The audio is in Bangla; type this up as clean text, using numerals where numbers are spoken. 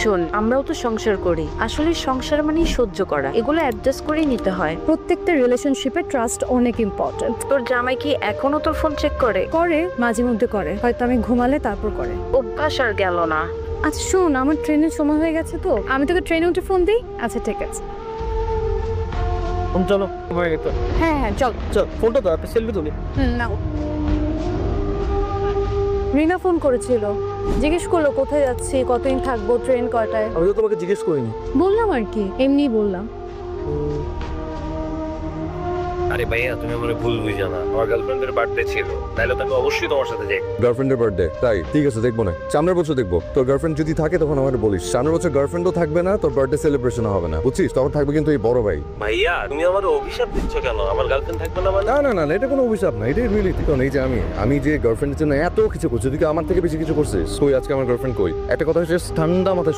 শোন, আমরাও তো সংসার করি। আসলে সংসার মানেই সহ্য করা, এগুলো অ্যাডজাস্ট করেই নিতে হয়। প্রত্যেকটা রিলেশনশিপে ট্রাস্ট অনেক ইম্পর্টেন্ট। তোর জামাই কি এখনো তোর ফোন চেক করে? করে, মাঝে মধ্যে করে, হয়তো আমি ঘুমালে তারপর করে। অভ্যাস আর গেল না। আচ্ছা শোন, আমার ট্রেনের সময় হয়ে গেছে, তো আমি তোকে ট্রেনে উঠে ফোন দিই। আচ্ছা ঠিক আছে। চলো হয়ে গেছে। হ্যাঁ হ্যাঁ চল। চল ফোনটা দাও, একটা সেলফি তুলি। নাও। রিনা ফোন করেছিল, জিজ্ঞেস করলো কোথায় যাচ্ছি, কতদিন থাকবো, ট্রেন কয়টায়। আমি তো তোমাকে জিজ্ঞেস করিনি। বললাম আর কি, এমনি বললাম। আরে ভাইয়া, তুমি আমার ভুল বুঝো না। আমার গার্লফ্রেন্ডের বার্থডে ছিল, তাইলে তাকে অবশ্যই তোমার সাথে যাই। গার্লফ্রেন্ডের বার্থডে, তাই ঠিক আছে, দেখবো না, সামনের বছর দেখবো। তোর গার্লফ্রেন্ড যদি থাকে তখন আমাকে বলিস। সামনের বছর গার্লফ্রেন্ডও থাকবে না, তোর বার্থডে সেলিব্রেশন হবে না, বুঝছিস? তখন থাকবে কিন্তু এই বড় ভাই। ভাইয়া, তুমি আমার অভিশাপ দিচ্ছ কেন? আমার গার্লফ্রেন্ড থাকবে না মানে? না না না না, এটা কোনো অভিশাপ না, এটাই রিয়েলিটি। কারণ এই যে আমি যে গার্লফ্রেন্ডের জন্য এত কিছু করছি, তুই কি আমার থেকে বেশি কিছু করছিস? কই আজকে আমার গার্লফ্রেন্ড কই? একটা কথা হচ্ছে ঠান্ডা মাথায় শোন,